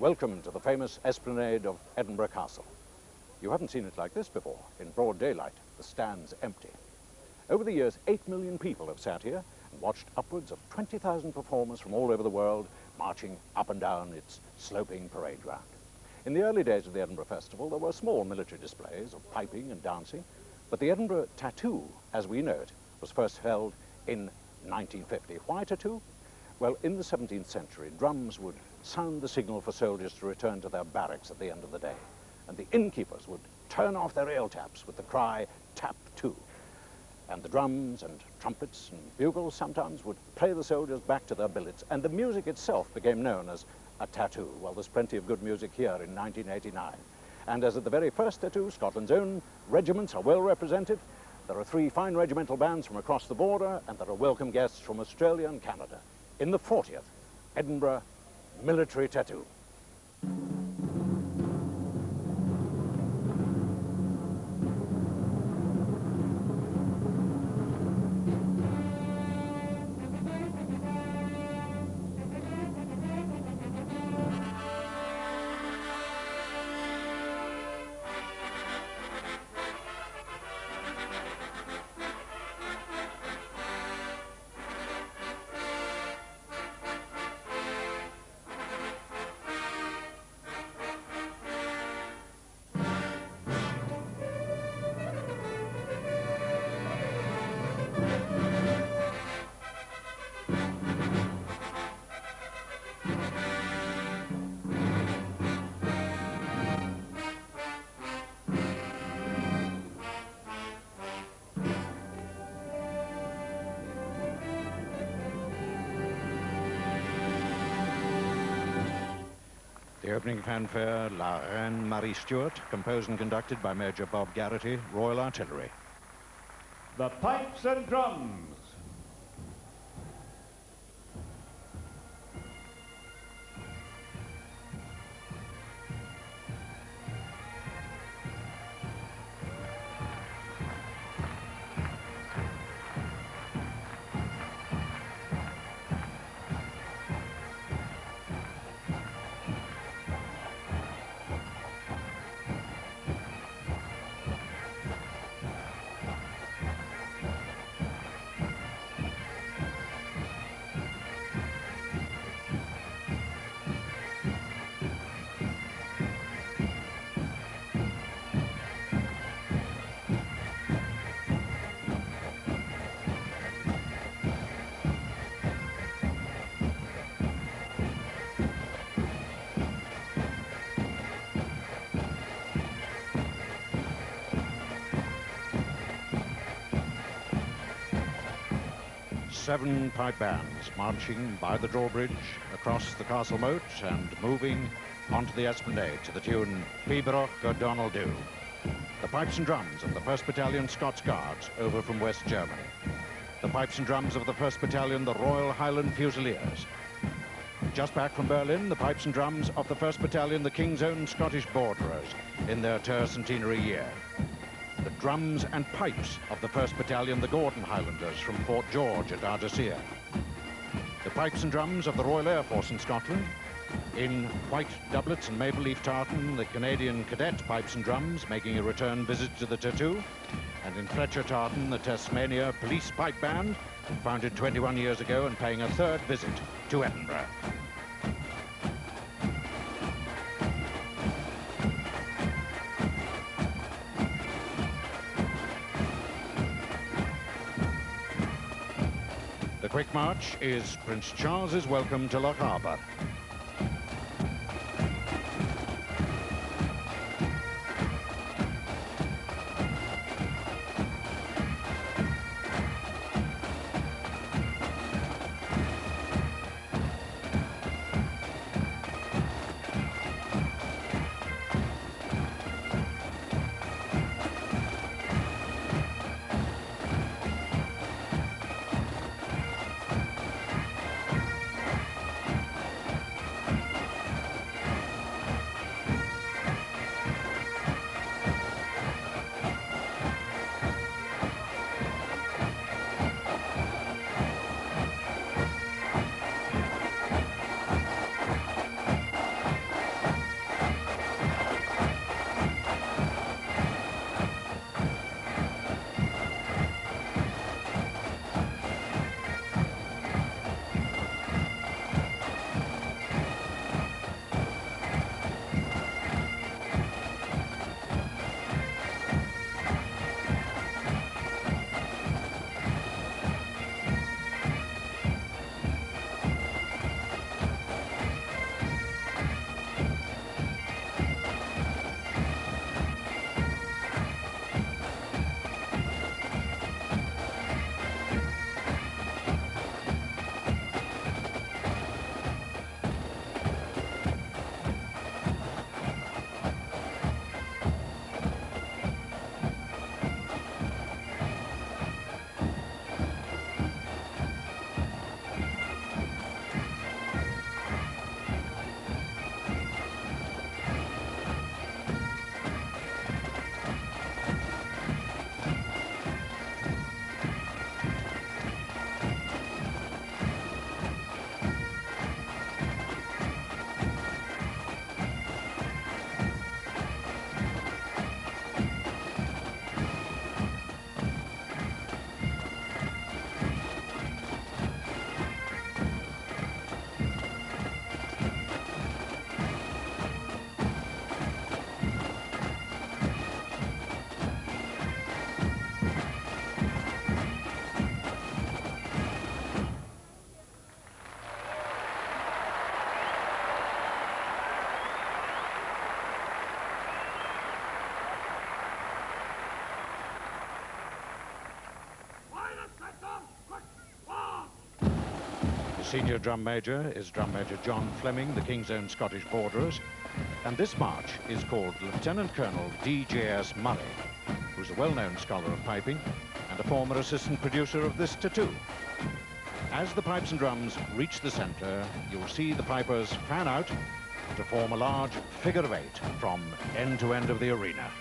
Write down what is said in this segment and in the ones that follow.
Welcome to the famous esplanade of Edinburgh Castle. You haven't seen it like this before. In broad daylight, the stand's empty. Over the years, 8 million people have sat here and watched upwards of 20,000 performers from all over the world marching up and down its sloping parade ground. In the early days of the Edinburgh Festival, there were small military displays of piping and dancing, but the Edinburgh tattoo, as we know it, was first held in 1950. Why tattoo? Well, in the 17th century, drums would sound the signal for soldiers to return to their barracks at the end of the day, and the innkeepers would turn off their ale taps with the cry, "Tap to." And the drums and trumpets and bugles sometimes would play the soldiers back to their billets, and the music itself became known as a tattoo. Well, there's plenty of good music here in 1989. And as at the very first tattoo, Scotland's own regiments are well represented. There are 3 fine regimental bands from across the border, and there are welcome guests from Australia and Canada in the 40th Edinburgh Military Tattoo. The opening fanfare, La Reine Marie Stuart, composed and conducted by Major Bob Garrity, Royal Artillery. The pipes and drums. Seven pipe bands marching by the drawbridge, across the castle moat, and moving onto the esplanade to the tune Pibroch O'Donnell Do. The pipes and drums of the 1st Battalion Scots Guards over from West Germany. The pipes and drums of the 1st Battalion, the Royal Highland Fusiliers. Just back from Berlin, the pipes and drums of the 1st Battalion, the King's Own Scottish Borderers, in their tercentenary year. The drums and pipes of the 1st Battalion, the Gordon Highlanders from Fort George at Ardussia. The pipes and drums of the Royal Air Force in Scotland. In white doublets and maple leaf tartan, the Canadian Cadet pipes and drums making a return visit to the tattoo. And in Fletcher tartan, the Tasmania Police Pipe Band, founded 21 years ago and paying a 3rd visit to Edinburgh. The quick march is Prince Charles's welcome to Loch Harbour. senior drum major is Drum Major John Fleming, the King's Own Scottish Borderers. And this march is called Lieutenant Colonel D.J.S. Murray, who's a well-known scholar of piping and a former assistant producer of this tattoo. As the pipes and drums reach the center, you'll see the pipers fan out to form a large figure of 8 from end to end of the arena.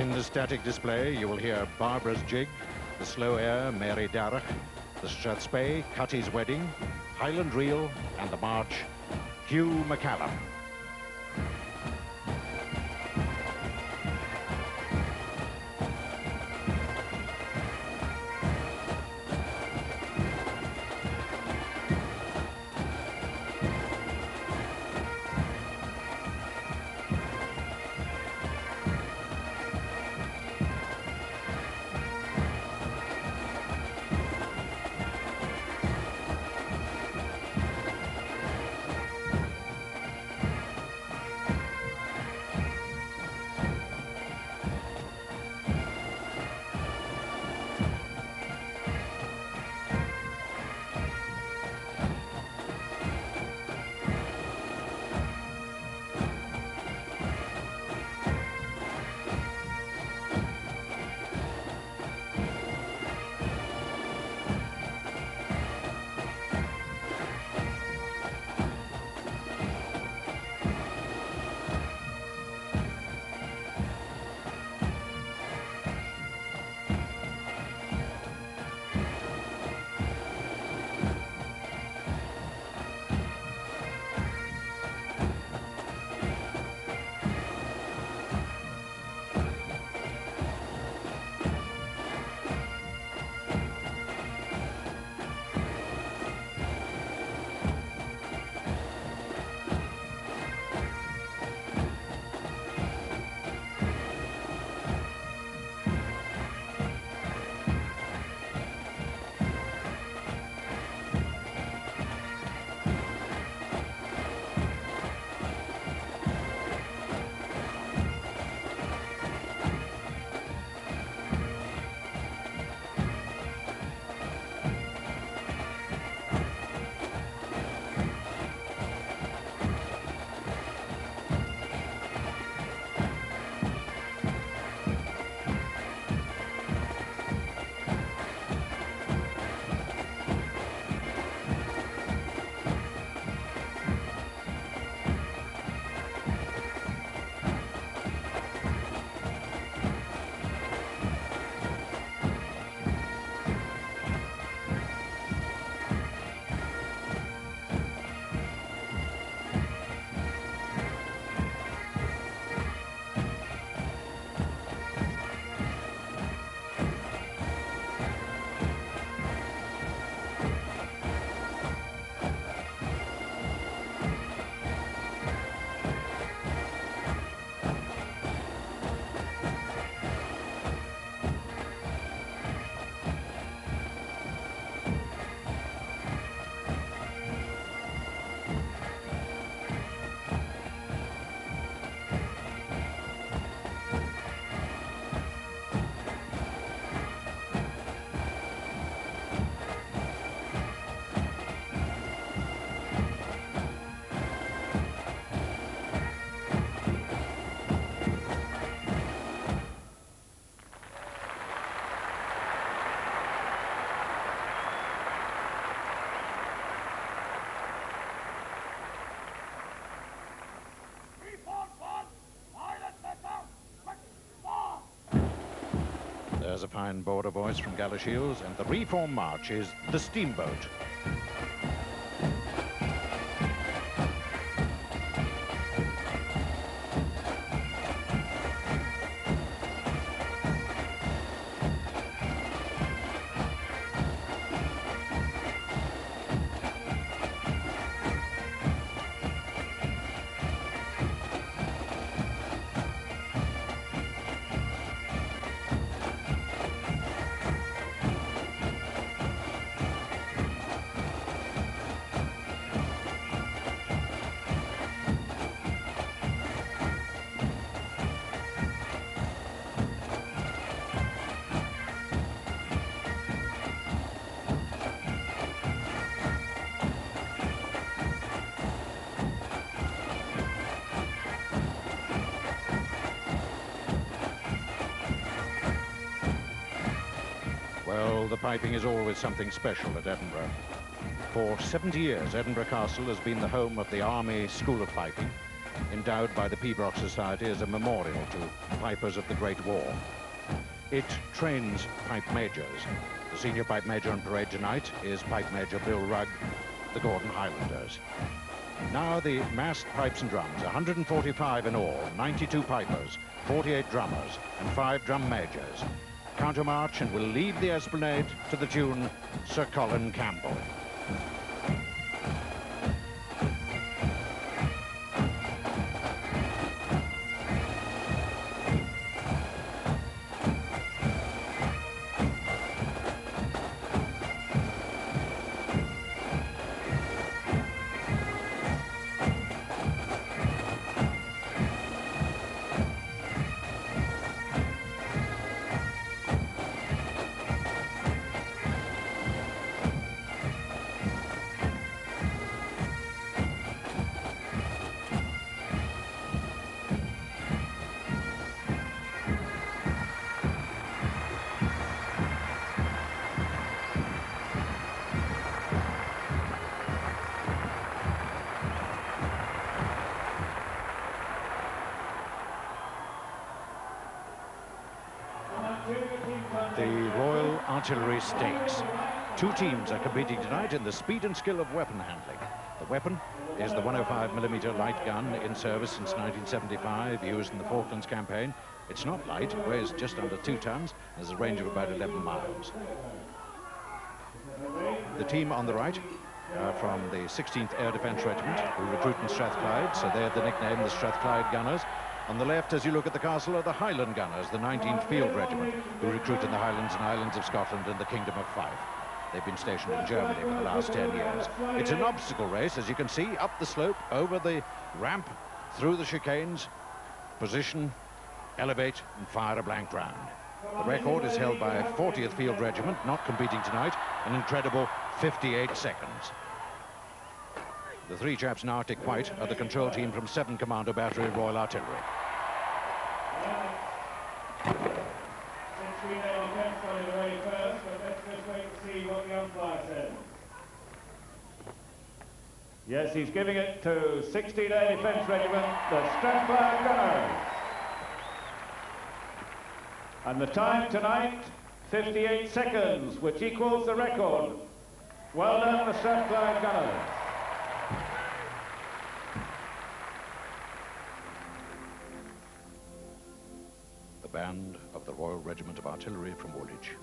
In the static display, you will hear Barbara's Jig, the Slow Air, Mary Darrach, the Strathspey, Cutty's Wedding, Highland Reel, and the march, Hugh McCallum. There's a fine border voice from Galashiels, and the reform march is the Steamboat. Well, the piping is always something special at Edinburgh. For 70 years, Edinburgh Castle has been the home of the Army School of Piping, endowed by the Pembroke Society as a memorial to pipers of the Great War. It trains pipe majors. The senior pipe major on parade tonight is Pipe Major Bill Rugg, the Gordon Highlanders. Now the massed pipes and drums, 145 in all, 92 pipers, 48 drummers, and 5 drum majors, countermarch and will leave the esplanade to the tune Sir Colin Campbell. The Royal Artillery Stakes. 2 teams are competing tonight in the speed and skill of weapon handling. The weapon is the 105mm light gun in service since 1975, used in the Falklands campaign. It's not light, it weighs just under 2 tons, and has a range of about 11 miles. The team on the right are from the 16th Air Defence Regiment, who recruit in Strathclyde, so they have the nickname the Strathclyde Gunners. On the left, as you look at the castle, are the Highland Gunners, the 19th Field Regiment, who recruit in the Highlands and Islands of Scotland and the Kingdom of Fife. They've been stationed in Germany for the last 10 years. It's an obstacle race, as you can see, up the slope, over the ramp, through the chicanes, position, elevate, and fire a blank round. The record is held by 40th Field Regiment, not competing tonight, an incredible 58 seconds. The 3 chaps in Arctic White are the control team from 7 Commando Battery Royal Artillery. Yes, he's giving it to 16th Air Defence Regiment, the Strathclyde Gunners. And the time tonight, 58 seconds, which equals the record. Well done, the Strathclyde Gunners. The band of the Royal Regiment of Artillery from Woolwich,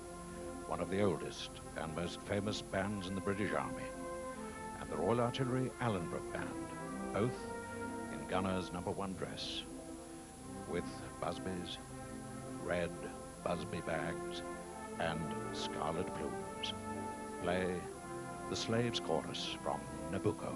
one of the oldest and most famous bands in the British Army, and the Royal Artillery Allenbrook Band, both in Gunners No. 1 dress, with busbies, red busby bags, and scarlet plumes, play the Slaves' Chorus from Nabucco.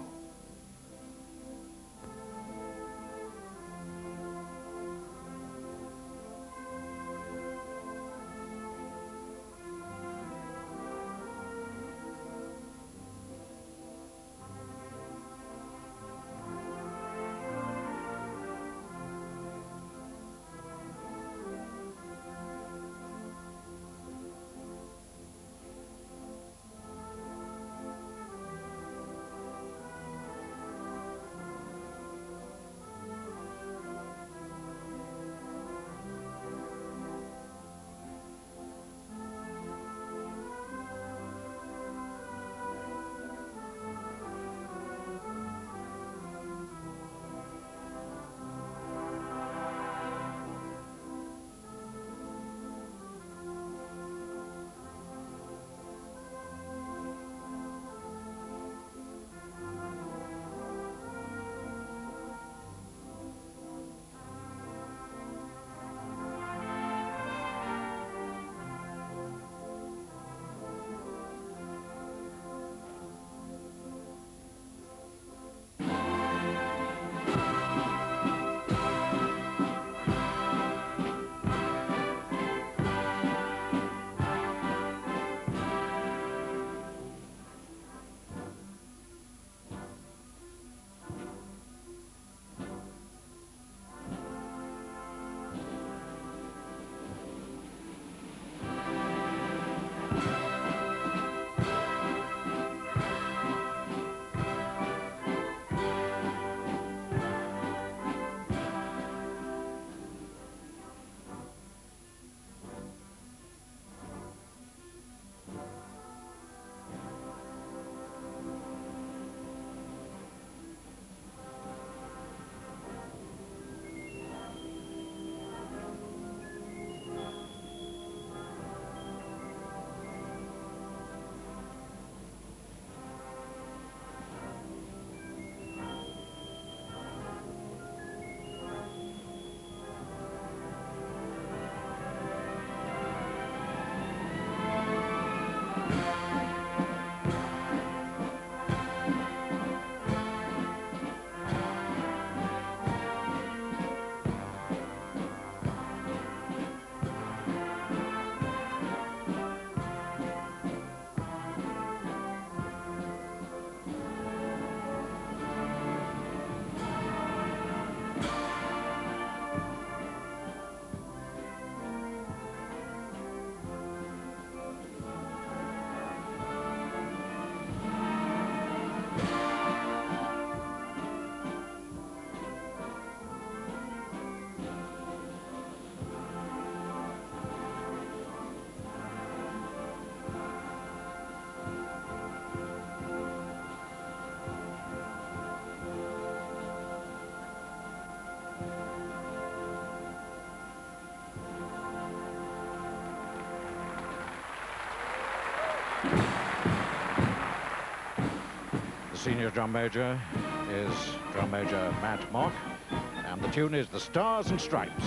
senior drum major is Drum Major Matt Mock, and the tune is The Stars and Stripes.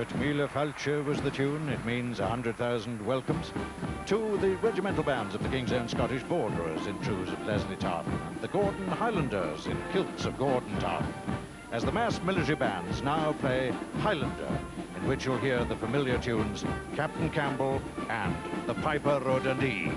But Mille Falche was the tune. It means 100,000 welcomes to the regimental bands of the King's Own Scottish Borderers in trews of Leslie Town, and the Gordon Highlanders in kilts of Gordon Town, as the mass military bands now play Highlander, in which you'll hear the familiar tunes Captain Campbell and the Piper o' Dundee.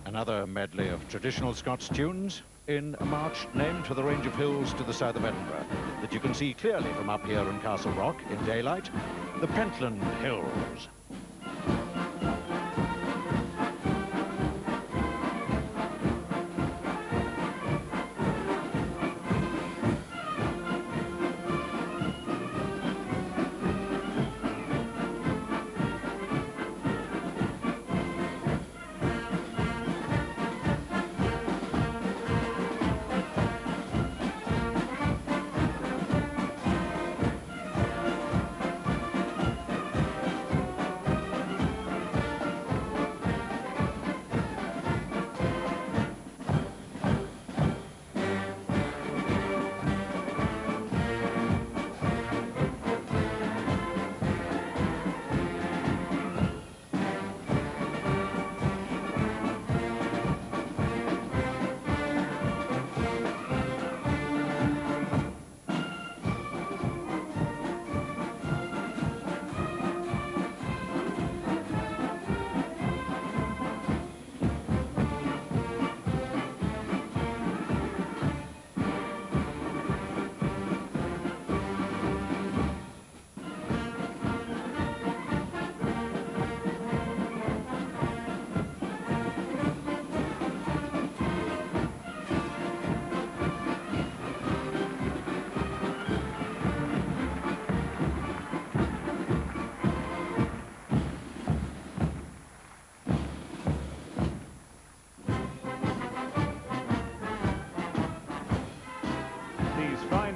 Another medley of traditional Scots tunes in a march named for the range of hills to the south of Edinburgh that you can see clearly from up here in Castle Rock in daylight, the Pentland Hills.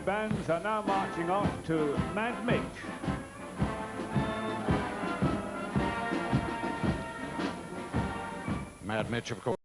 Bands are now marching off to Mad Mitch. Mad Mitch, of course.